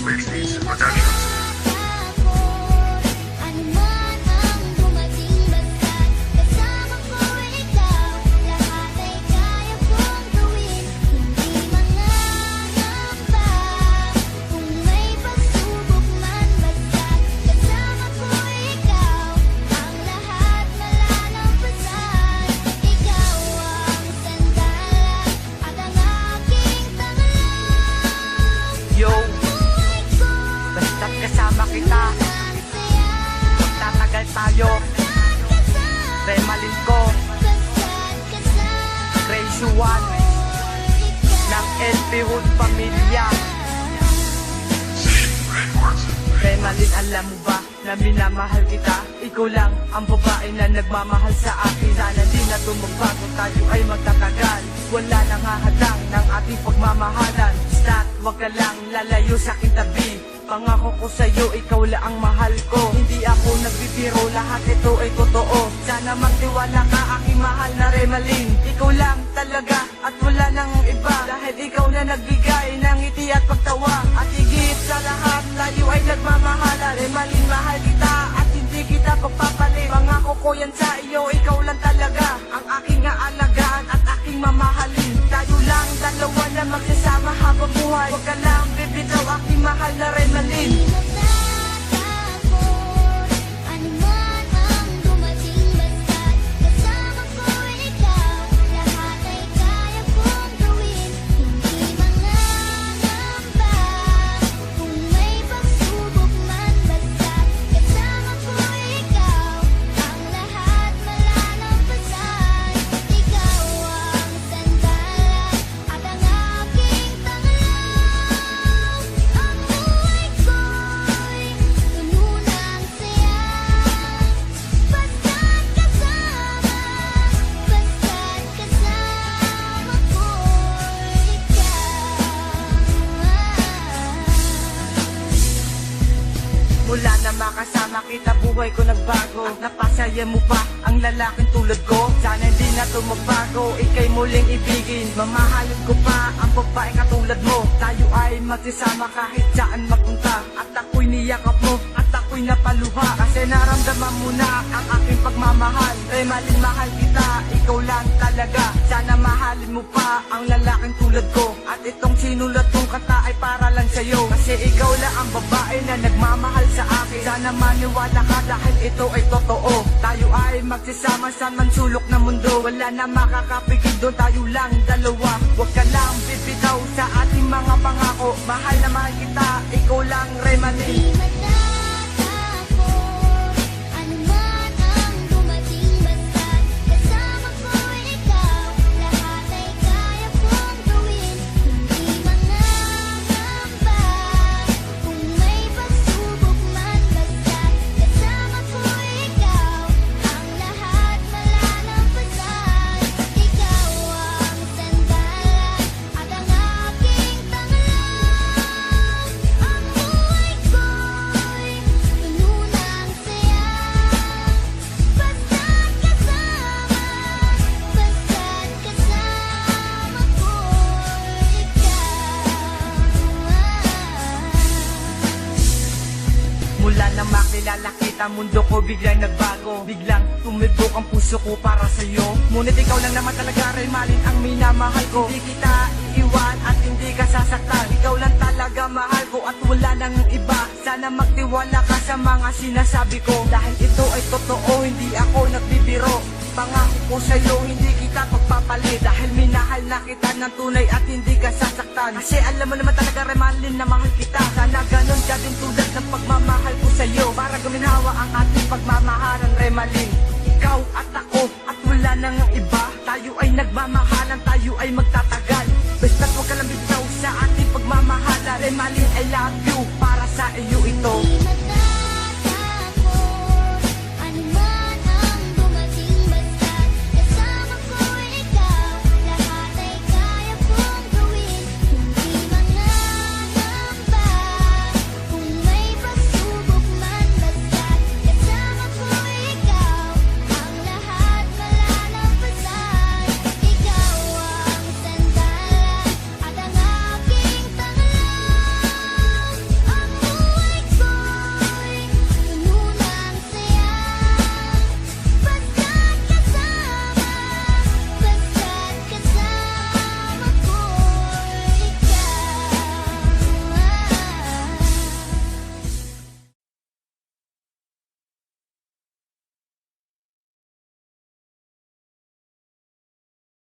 Space Productions. Kasama kita, magtatagal tayo. Remalin ko, Crazy One ng LP Hood Pamilya. Remalin, alam mo ba na minamahal kita? Ikaw lang ang babae na nagmamahal sa akin. Sana di na tumagbago, tayo ay magtatagal. Wala nang hahadang ng ating pagmamahalan. Stat, wag ka lang lalayo sa aking tabi. Pangako ko sa'yo, ikaw lang ang mahal ko. Hindi ako nagbibiro, lahat ito ay totoo. Sana magtiwala ka, aking mahal na Remalin. Ikaw lang talaga at wala nang iba. Dahil ikaw na nagbigay ng ngiti at pagtawa. At higit sa lahat, tayo ay nagmamahala. Remalin, mahal kita at hindi kita pagpapalit. Pangako ko yan sa iyo, ikaw lang talaga ang aking aalagaan at aking mamahalin. Tayo lang dalawa na magsasama habang buhay. Huwag ka lang bibitaw, aking mahal na Remalin. Mula na makasama kita, buhay ko nagbago. At napasaya mo pa ang lalaking tulad ko. Sana hindi na ito magbago, ika'y muling ibigin. Mamahalin ko pa ang babaeng katulad mo. Tayo ay magsasama kahit saan magpunta. At ako'y niyakap mo, at ako'y napaluha. Kasi naramdaman mo na ang aking pagmamahal. Remalin, mahal kita, ikaw lang talaga. Sana mahalin mo pa ang lalaking tulad ko. At itong sinulat kong kanta ay para lang sa'yo. Kasi ikaw lang ang babae na nagmamahal sa akin. Sana maniwala ka dahil ito ay totoo. Tayo ay magsasama sa mansulok na mundo. Wala na makakapigil doon, tayo lang dalawa. Huwag ka lang bibitaw sa ating mga pangako. Mahal na mahal kita, ikaw lang Remalin. Mula na makilala kita, mundo ko biglang nagbago. Biglang tumibok ang puso ko para sa'yo. Ngunit ikaw lang naman talaga, Remalin, ang minamahal ko. Hindi kita iiwan at hindi ka sasaktan. Ikaw lang talaga mahal ko at wala nang iba. Sana magtiwala ka sa mga sinasabi ko. Dahil ito ay totoo, hindi ako nagbibiro. Pangako ko sa'yo, hindi kita pagpapalit. Dahil minahal na kita ng tunay at hindi ka sasaktan. Kasi alam mo naman talaga, Remalin, na mahal kita. Sana ganun ka din tulad ng pagmamahal ko sa'yo. Para guminhawa ang ating pagmamahalan, Remalin. Ikaw at ako at wala nang iba. Tayo ay nagmamahalan, tayo ay magtatagal. Basta't huwag ka lang bitaw sa ating pagmamahalan. Remalin, I love you, para sa iyo ito.